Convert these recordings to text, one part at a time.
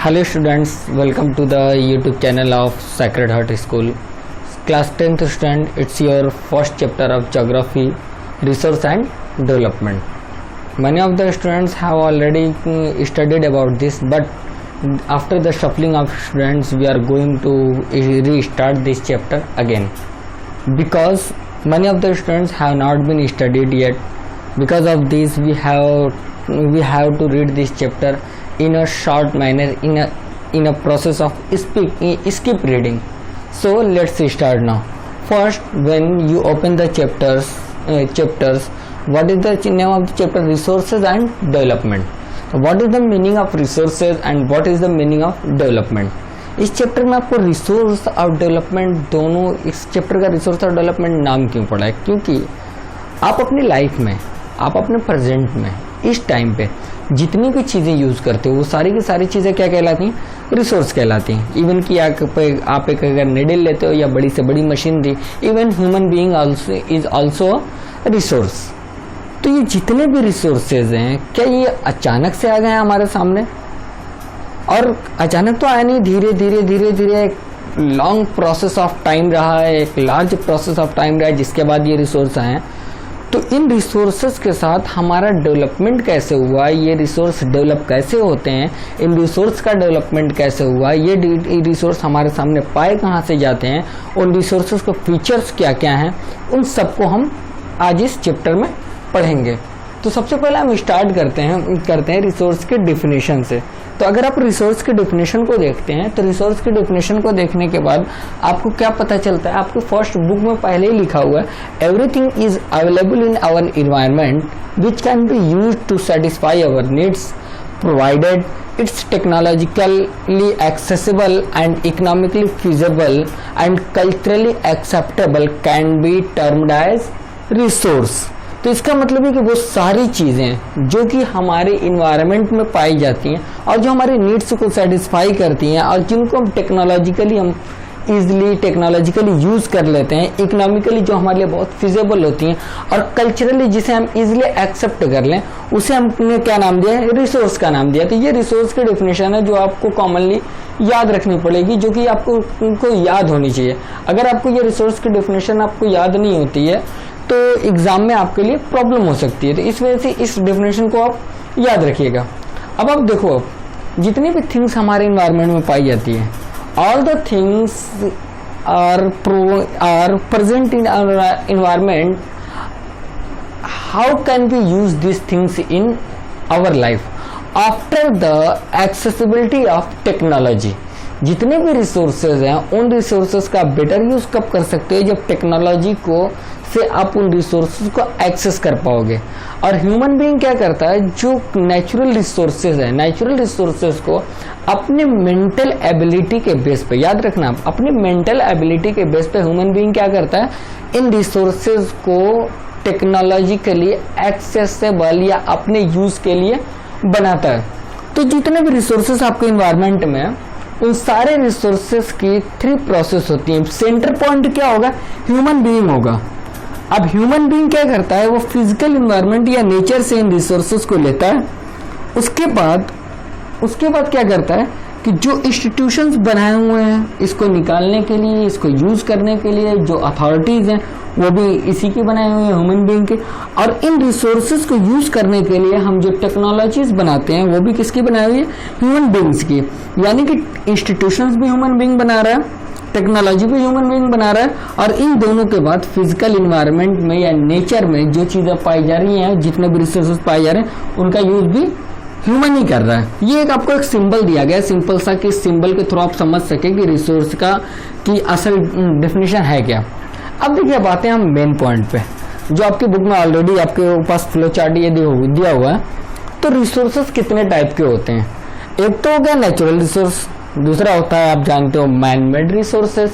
Hello students, welcome to the YouTube channel of Sacred Heart School. Class 10th student, it's your first chapter of Geography, Resource and Development. Many of the students have already studied about this, but after the shuffling of students, we are going to restart this chapter again. Because many of the students have not been studied yet. Because of this, we have to read this chapter in a short manner, in a process of skip reading. So let's start now. First, when you open the chapters, what is the name of the chapter? Resources and Development. So what is the meaning of resources and what is the meaning of development? इस chapter में आपको resource और development दोनों, इस chapter का resource और development नाम क्यों पड़ा है? क्योंकि आप अपनी लाइफ में, आप अपने प्रेजेंट में, इस टाइम पे जितनी भी चीज़ें यूज़ करते हो वो सारी की सारी चीज़ें क्या कहलाती हैं? रिसोर्स कहलाती हैं. इवन कि आप एक अगर निडल लेते हो या बड़ी से बड़ी machinery, even human being also is also resource. तो ये जितने भी रिसोर्सेज हैं, क्या ये अचानक से आ गए हैं हमारे सामने? और अचानक तो आया नहीं, धीरे धीरे एक लॉन्ग प्रोसेस ऑफ टाइम रहा है, एक लार्ज प्रोसेस ऑफ टाइम रहा है, जिसके बाद ये रिसोर्स आए. तो इन रिसोर्सेज के साथ हमारा डेवलपमेंट कैसे हुआ, ये रिसोर्स डेवलप कैसे होते हैं, इन रिसोर्स का डेवलपमेंट कैसे हुआ, ये रिसोर्स हमारे सामने पाए कहाँ से जाते हैं, उन रिसोर्सेज के फीचर्स क्या क्या हैं, उन सबको हम आज इस चैप्टर में पढ़ेंगे. तो सबसे पहले हम स्टार्ट करते हैं रिसोर्स के डेफिनेशन से. तो अगर आप रिसोर्स के डेफिनेशन को देखते हैं तो रिसोर्स के डेफिनेशन को देखने के बाद आपको क्या पता चलता है? आपको फर्स्ट बुक में पहले ही लिखा हुआ है, everything is available in our environment which can be use to satisfy our needs provided it's technologically accessible and economically feasible and culturally acceptable can be termed as resource. तो इसका मतलब है कि वो सारी चीज़ें जो कि हमारे इन्वायरमेंट में पाई जाती हैं और जो हमारे नीड्स को सेटिस्फाई करती हैं और जिनको हम टेक्नोलॉजिकली यूज़ कर लेते हैं, इकोनॉमिकली जो हमारे लिए बहुत फिजिबल होती हैं और कल्चरली जिसे हम इजीली एक्सेप्ट कर लें, उसे हमने क्या नाम दिया है? रिसोर्स का नाम दिया. तो ये रिसोर्स की डेफिनेशन है जो आपको कॉमनली याद रखनी पड़ेगी, जो कि आपको याद होनी चाहिए. अगर आपको ये रिसोर्स की डेफिनेशन आपको याद नहीं होती है तो एग्जाम में आपके लिए प्रॉब्लम हो सकती है. तो इस वजह से इस डेफिनेशन को आप याद रखिएगा. अब आप देखो, जितनी भी थिंग्स हमारे इन्वायरमेंट में पाई जाती है, all the things are present in our environment. How can we use this things in our life after the accessibility of technology? जितने भी रिसोर्सेज हैं उन रिसोर्सेज का बेटर यूज कब कर सकते हैं? जब टेक्नोलॉजी को से आप उन रिसोर्सेज को एक्सेस कर पाओगे. और ह्यूमन बीइंग क्या करता है? जो नेचुरल रिसोर्सेज है, नेचुरल रिसोर्सेज को अपने मेंटल एबिलिटी के बेस पे, याद रखना, अपने मेंटल एबिलिटी के बेस पे ह्यूमन बीइंग क्या करता है? इन रिसोर्सेज को टेक्नोलॉजिकली एक्सेसिबल या अपने यूज के लिए बनाता है. तो जितने भी रिसोर्सेज आपके इन्वायरमेंट में, उन सारे रिसोर्सेज की 3 प्रोसेस होती हैं. सेंटर पॉइंट क्या होगा? ह्यूमन बीइंग होगा. अब ह्यूमन बीइंग क्या करता है? वो फिजिकल इन्वायरमेंट या नेचर से इन रिसोर्सेज को लेता है. उसके बाद क्या करता है कि जो इंस्टीट्यूशंस बनाए हुए हैं इसको निकालने के लिए, इसको यूज करने के लिए, जो अथॉरिटीज हैं वो भी इसी की बनाई हुई है, ह्यूमन बीइंग के. और इन रिसोर्सेज को यूज करने के लिए हम जो टेक्नोलॉजीज बनाते हैं वो भी किसकी बनाई हुई है? ह्यूमन बीइंग्स की. यानी कि इंस्टीट्यूशंस भी ह्यूमन बीइंग बना रहा है, टेक्नोलॉजी भी ह्यूमन बीइंग बना रहा है. और इन दोनों के बाद फिजिकल इन्वायरमेंट में या नेचर में जो चीजें पाई जा रही हैं, जितने भी रिसोर्सेज पाए जा रहे हैं, उनका यूज भी ह्यूमन ही कर रहा है. ये आपको एक सिंबल दिया गया है, सिंपल सा, कि इस सिंबल के थ्रू आप समझ सके कि रिसोर्स की असल डेफिनेशन है क्या. अब देखिए, बातें हम मेन पॉइंट पे, जो आपकी बुक में ऑलरेडी आपके पास फ्लो चार्ट ये दिया हुआ है. तो रिसोर्सेज कितने टाइप के होते हैं? एक तो हो गया नेचुरल रिसोर्स, दूसरा होता है, आप जानते हो, मैनमेड रिसोर्सेज.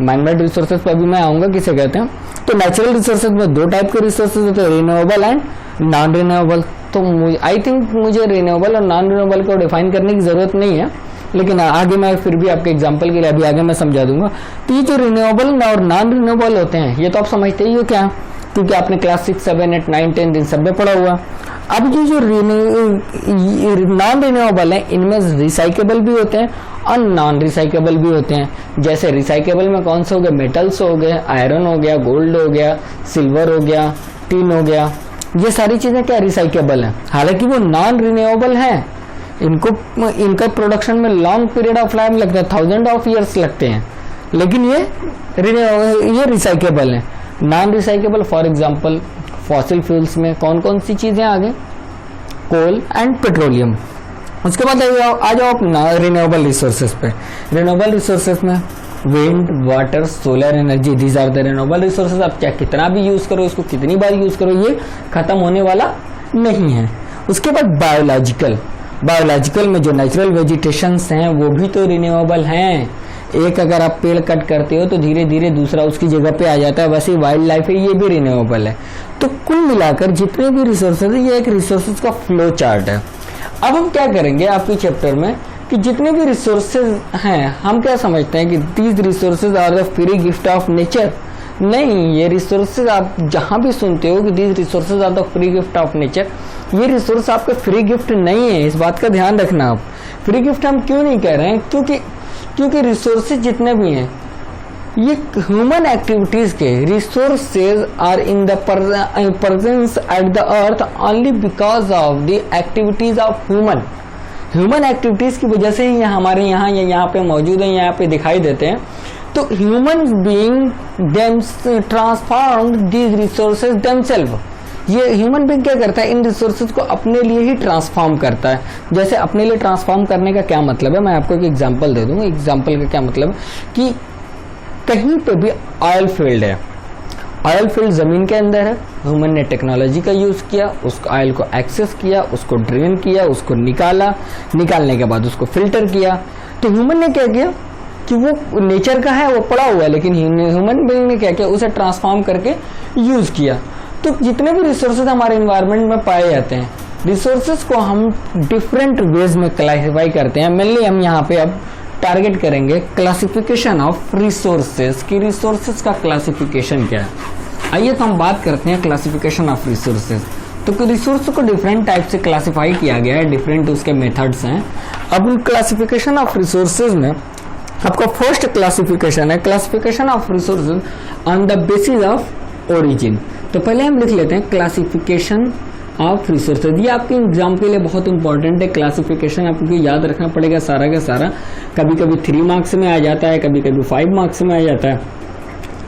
मैनमेड रिसोर्सेज पर भी मैं आऊंगा किसे कहते हैं. तो नेचुरल रिसोर्सेज में 2 टाइप के रिसोर्सेज होते हैं, रिन्यूएबल एंड नॉन रिन्यूएबल. तो आई थिंक मुझे रिन्यूएबल और नॉन रिन्यूएबल को डिफाइन करने की जरूरत नहीं है, लेकिन आगे मैं फिर भी आपके एग्जांपल के लिए अभी आगे मैं समझा दूंगा. तो ये जो रिन्यूएबल और नॉन रिन्यूएबल होते हैं, ये तो आप समझते ही हो क्या, क्योंकि आपने क्लास 6, 7, 8, 9, 10 इन सब में पढ़ा हुआ. अब ये जो नॉन रिन्यूएबल है इनमें रिसाइकेबल भी होते हैं और नॉन रिसाइकेबल भी होते हैं। जैसे रिसाइकेबल में कौन से हो गए, मेटल्स हो गए, आयरन हो गया, गोल्ड हो गया, सिल्वर हो गया, टिन हो गया, ये सारी चीजें क्या रिसाइकेबल हैं। हालांकि वो नॉन रिन्यूएबल हैं, इनका प्रोडक्शन में लॉन्ग पीरियड ऑफ लाइफ लगता है, 1000 ऑफ ईयर्स लगते हैं, लेकिन ये रिसाइकेबल है। Non recyclable for example fossil fuels में कौन कौन सी चीजें आ गई, कोल एंड पेट्रोलियम। उसके बाद आ जाओ आप रिन्यूएबल रिसोर्सेज पे। रिन्यूएबल रिसोर्सेज में wind, water, solar energy, these are the renewable resources. आप चाहे कितना भी यूज करो, इसको कितनी बार यूज करो, ये खत्म होने वाला नहीं है। उसके बाद बायोलॉजिकल में जो नेचुरल वेजिटेशंस हैं वो भी तो रिन्यूएबल हैं। एक अगर आप पेड़ कट करते हो तो धीरे धीरे दूसरा उसकी जगह पे आ जाता है, वैसे ही वाइल्ड लाइफ है, ये भी रिन्यूएबल है। तो कुल मिलाकर जितने भी रिसोर्सेज है ये एक रिसोर्सेज का फ्लो चार्ट है। अब हम क्या करेंगे आपके चैप्टर में कि जितने भी रिसोर्सेज हैं हम क्या समझते हैं कि these resources are the free gift of nature. नहीं, ये रिसोर्सेज आप जहां भी सुनते हो कि these resources are the free gift of nature, ये रिसोर्स आपके फ्री गिफ्ट नहीं है, इस बात का ध्यान रखना। आप फ्री गिफ्ट हम क्यों नहीं कह रहे हैं, क्योंकि रिसोर्सेज जितने भी हैं ये ह्यूमन एक्टिविटीज के resources are in the presence at the earth only because of the activities of human activities की वजह से ही हमारे यहाँ पे मौजूद है, यहाँ पे दिखाई देते हैं। तो human being them transform these resources themselves. ये ह्यूमन बीइंग क्या करता है, इन रिसोर्सेज को अपने लिए ही ट्रांसफॉर्म करता है। जैसे अपने लिए ट्रांसफॉर्म करने का क्या मतलब है, मैं आपको एक एग्जांपल दे दूंगा। एग्जांपल का क्या मतलब है कि कहीं पे भी ऑयल फील्ड है, ऑयल फील्ड जमीन के अंदर है, ह्यूमन ने टेक्नोलॉजी का यूज किया, उस ऑयल को एक्सेस किया, उसको ड्रेन किया, उसको निकालने के बाद उसको फिल्टर किया। तो ह्यूमन ने क्या किया कि वो नेचर का है, वो पड़ा हुआ है, लेकिन ह्यूमन बीइंग ने क्या किया, उसे ट्रांसफॉर्म करके यूज किया। तो जितने भी रिसोर्सेज हमारे एनवायरनमेंट में पाए जाते हैं, रिसोर्सेज को हम डिफरेंट वेज में क्लासिफाई करते हैं। मेनली हम यहाँ पे अब टारगेट करेंगे क्लासिफिकेशन ऑफ रिसोर्सेज की रिसोर्सेज का क्लासिफिकेशन क्या है। आइए तो हम बात करते हैं क्लासिफिकेशन ऑफ रिसोर्सेज। तो रिसोर्स को डिफरेंट टाइप से क्लासिफाई किया गया है, डिफरेंट उसके मेथड्स हैं। अब क्लासिफिकेशन ऑफ रिसोर्सेज में आपका फर्स्ट क्लासिफिकेशन है classification of resources on the basis of origin. तो पहले हम लिख लेते हैं क्लासिफिकेशन ऑफ रिसोर्सेज। ये आपके एग्जाम के लिए बहुत इंपॉर्टेंट है। क्लासिफिकेशन आपको याद रखना पड़ेगा सारा का सारा। कभी कभी 3 मार्क्स में आ जाता है, कभी कभी 5 मार्क्स में आ जाता है।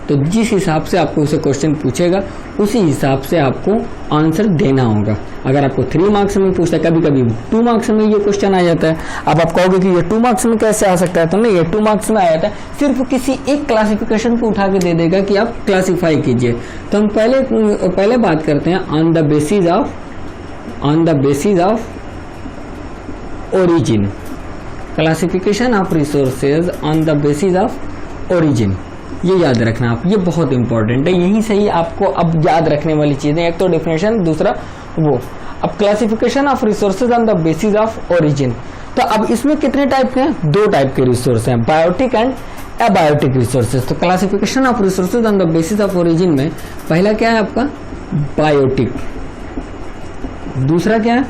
तो जिस हिसाब से आपको उसे क्वेश्चन पूछेगा उसी हिसाब से आपको आंसर देना होगा। अगर आपको 3 मार्क्स में पूछता है, कभी कभी 2 मार्क्स में ये क्वेश्चन आ जाता है। अब आप कहोगे कि ये 2 मार्क्स में कैसे आ सकता है, तो नहीं, ये 2 मार्क्स में आ जाता है। सिर्फ किसी एक क्लासिफिकेशन को उठा के दे देगा कि आप क्लासिफाई कीजिए। तो हम पहले बात करते हैं on the basis of origin. Classification of resources on the basis of origin, ये याद रखना आप, ये बहुत इंपॉर्टेंट है। यहीं से ही आपको अब याद रखने वाली चीजें, एक तो डिफिनेशन, दूसरा वो। अब classification of resources on the basis of origin. तो अब इसमें कितने टाइप के हैं, 2 टाइप के रिसोर्स हैं, बायोटिक एंड एबायोटिक रिसोर्सेज। तो classification of resources on the basis of origin में पहला क्या है आपका, बायोटिक। दूसरा क्या है,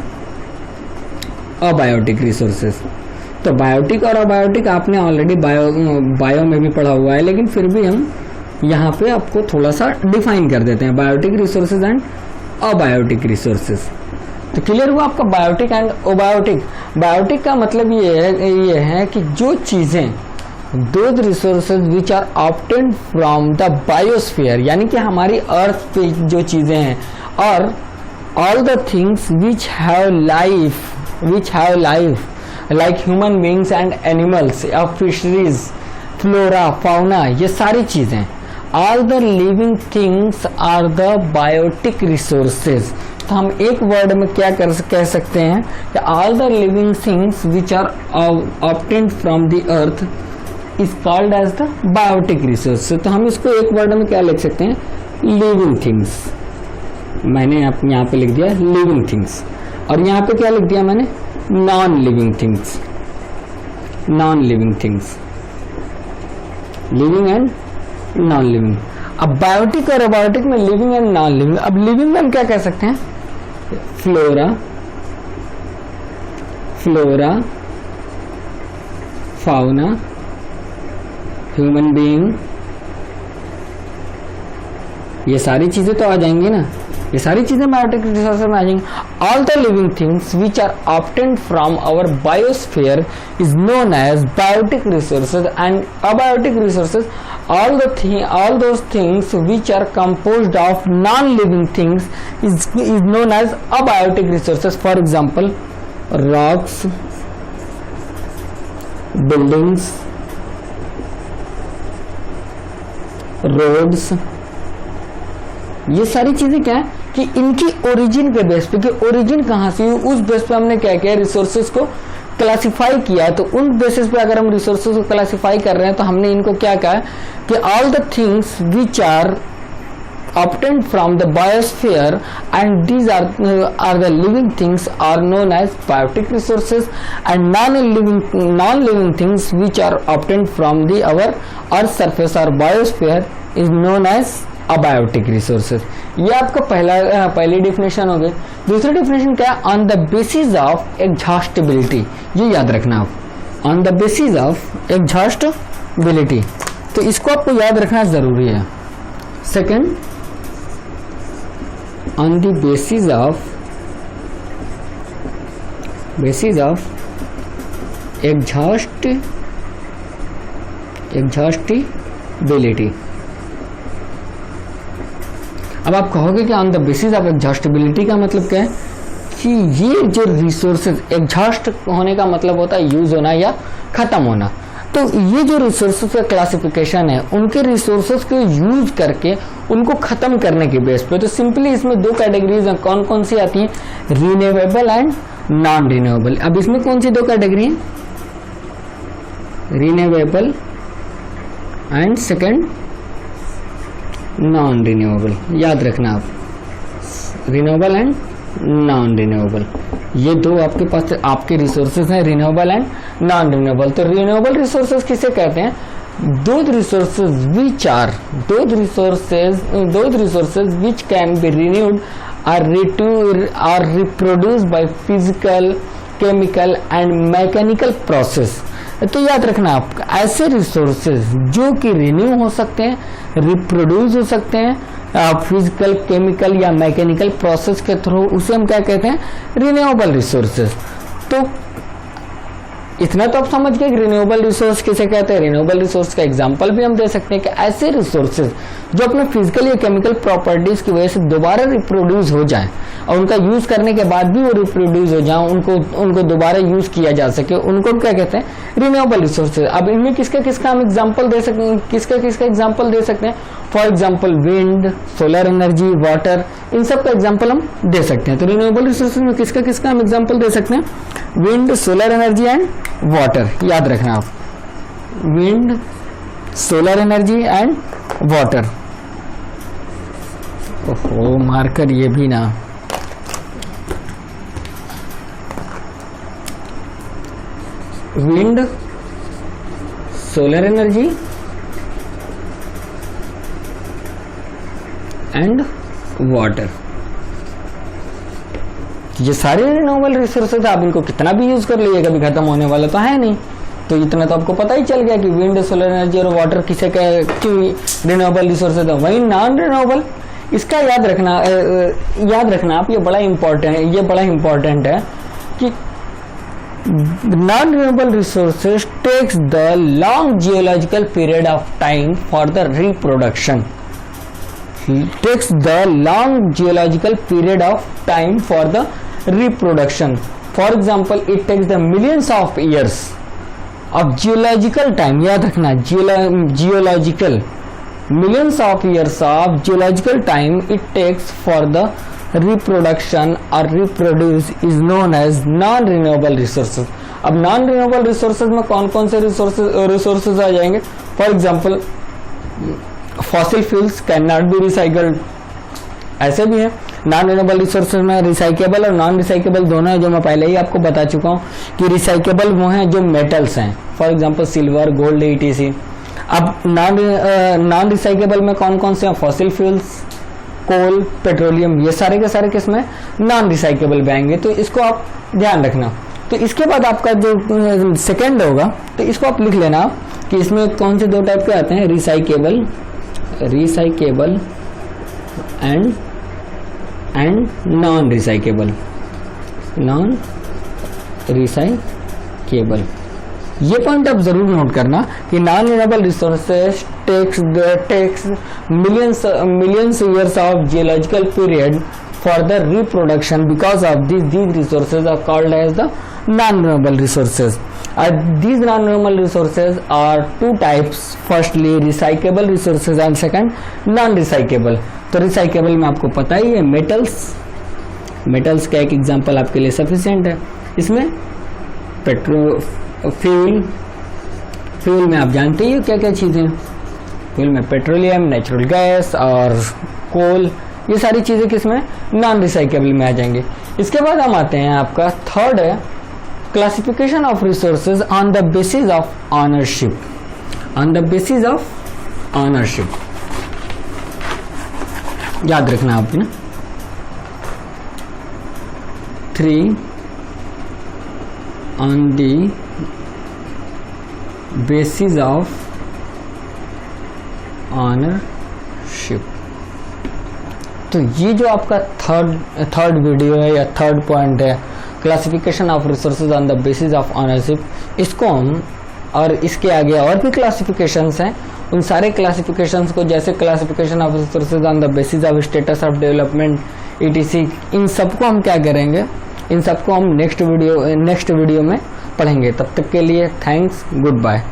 अबायोटिक रिसोर्सेज। तो बायोटिक और अबायोटिक आपने ऑलरेडी बायो में भी पढ़ा हुआ है, लेकिन फिर भी हम यहाँ पे आपको थोड़ा सा डिफाइन कर देते हैं, biotic resources and abiotic resources. तो क्लियर हुआ आपका बायोटिक एंड अबायोटिक। बायोटिक का मतलब ये है कि जो चीजें, those resources which are obtained from the biosphere, यानी कि हमारी अर्थ पे जो चीजें हैं, और all the things which have life like human beings and animals, fisheries, flora, fauna, ये सारी चीजें, all the living things are the biotic resources। तो हम एक वर्ड में क्या कह सकते हैं कि all the living things which are obtained from the earth is called as the biotic resources। तो हम इसको एक वर्ड में क्या लिख सकते हैं, living things। मैंने यहाँ पे लिख दिया living things, और यहाँ पे क्या लिख दिया मैंने, non living things, living and non living. अब बायोटिक और अबायोटिक में लिविंग एंड नॉन लिविंग। अब लिविंग में हम क्या कह सकते हैं, फ्लोरा, फाउना, ह्यूमन बीइंग, ये सारी चीजें तो आ जाएंगी ना, ये सारी चीजें बायोटिक रिसोर्सेज में आ जाएंगी। All the living things which are obtained from our biosphere is known as biotic resources and abiotic resources all those things which are composed of non-living things is known as abiotic resources. For example, rocks, buildings, roads, ये सारी चीजें क्या है कि इनकी origin के base पे, कि ओरिजिन कहाँ से, उस बेस पे हमने क्या किया, रिसोर्सेज को क्लासिफाई किया। तो उन बेसिस पे अगर हम रिसोर्सेज को क्लासिफाई कर रहे हैं तो हमने इनको क्या कहा कि all the things which are obtained from the biosphere and these are the living things are known as biotic resources, and non-living things which are obtained from the our earth surface or biosphere is known as abiotic resources. ये आपका पहली definition हो गई। दूसरी definition क्या है, on the basis of exhaustibility, ये याद रखना आप, on the basis of exhaustibility, तो इसको आपको याद रखना जरूरी है। Second, on the basis of exhaustibility। अब आप कहोगे कि on the basis of exhaustibility का मतलब क्या है कि ये जो रिसोर्सेज, एग्जॉस्ट होने का मतलब होता है यूज होना या खत्म होना, तो ये जो रिसोर्सेज का क्लासिफिकेशन है उनके रिसोर्सेज को यूज करके उनको खत्म करने के बेस पे, तो सिंपली इसमें दो कैटेगरीज हैं, कौन कौन सी आती हैं, रिन्यूएबल एंड नॉन रिन्यूएबल। अब इसमें कौन सी दो कैटेगरी है, renewable and second non renewable, याद रखना आप, रिन्यूएबल एंड नॉन रिन्यूएबल, ये दो आपके पास आपके रिसोर्सेज हैं, रिन्यूएबल एंड नॉन रिन्यूएबल। तो रिन्यूएबल रिसोर्सेज किसे कहते हैं, those resources which can be renewed or reproduced by physical, chemical and mechanical process। तो याद रखना आप, ऐसे रिसोर्सेज जो कि रिन्यू हो सकते हैं, रिप्रोड्यूस हो सकते हैं फिजिकल, केमिकल या मैकेनिकल प्रोसेस के थ्रू, उसे हम क्या कहते हैं, रिन्यूएबल रिसोर्सेज। तो इतना तो आप समझ गए कि रिन्यूएबल रिसोर्स किसे कहते हैं। रिन्यूएबल रिसोर्स का एग्जांपल भी हम दे सकते हैं कि ऐसे रिसोर्सेज जो अपने फिजिकल या केमिकल प्रॉपर्टीज की वजह से दोबारा रिप्रोड्यूस हो जाएं और उनका यूज करने के बाद भी वो रिप्रोड्यूस हो जाएं, उनको दोबारा यूज किया जा सके, उनको क्या कहते हैं, रिन्यूएबल रिसोर्सेज। अब इनमें किसका हम एग्जाम्पल दे सकते हैं, किसका एग्जाम्पल दे सकते हैं, for example wind, solar energy, water, इन सब का एग्जाम्पल हम दे सकते हैं। तो रिन्यूएबल रिसोर्सेज में किसका हम एग्जाम्पल दे सकते हैं, wind, solar energy and water, याद रखना आप, wind, solar energy and water. ओहो, मार्कर ये भी ना, wind, solar energy and water, ये सारे रिन्यूएबल रिसोर्सेज, आप इनको कितना भी यूज कर लीजिए कभी खत्म होने वाला तो है नहीं। तो इतना तो आपको पता ही चल गया कि विंड, सोलर एनर्जी और वाटर किसे क्यों रिन्यूएबल रिसोर्सेज है। वही नॉन रिन्यूएबल, इसका याद रखना आप, ये बड़ा इंपॉर्टेंट है कि non renewable resources takes the long geological period of time for the reproduction, takes the long geological period of time for the reproduction. For example, it takes the millions of years of geological time, याद रखना, geological, millions of years of geological time it takes for the reproduction or reproduce is known as non-renewable resources। अब non-renewable resources में कौन कौन से resources आ जाएंगे, for example fossil fuels can not be recycled, ऐसे भी है। नॉन रिन्यूएबल रिसोर्सेज में रिसाइकेबल और नॉन रिसाइकेबल दोनों है, जो मैं पहले ही आपको बता चुका हूँ कि रिसाइकेबल वो हैं जो मेटल्स हैं, for example silver, gold, ETC। अब नॉन रिसाइकेबल में कौन कौन से हैं, फॉसिल फ्यूल्स, कोल, पेट्रोलियम, ये सारे के सारे किसमें नॉन रिसाइकेबल में आएंगे, तो इसको आप ध्यान रखना। तो इसके बाद आपका जो सेकंड होगा, तो इसको आप लिख लेना कि इसमें कौन से दो टाइप के आते हैं, रिसाइकेबल एंड नॉन रिसाइकेबल। ये पॉइंट आप जरूर नोट करना कि non renewable resources takes millions years of geological period for the reproduction. Because of this, these resources are called as the non-renewable resources. These non-renewable resources are two types. Firstly, recyclable resources and second, non-recyclable. तो recyclable में आपको पता ही है metals का एक example आपके लिए sufficient है। इसमें फ्यूल में आप जानते ही हो क्या क्या चीजें, फ्यूल में पेट्रोलियम, नेचुरल गैस और कोल, ये सारी चीजें किसमें नॉन रिसाइकेबल में आ जाएंगे। इसके बाद हम आते हैं, आपका थर्ड है classification of resources on the basis of ownership. याद रखना आप ना, 3 on the basis of ownership. तो ये जो आपका थर्ड वीडियो है या थर्ड पॉइंट है, classification of resources on the basis of ownership, इसको हम, और इसके आगे और भी क्लासिफिकेशंस हैं, उन सारे क्लासिफिकेशंस को, जैसे classification of resources on the basis of status of development etc, इन सबको हम क्या करेंगे, इन सबको हम नेक्स्ट वीडियो में पढ़ेंगे। तब तक के लिए थैंक्स, गुड बाय।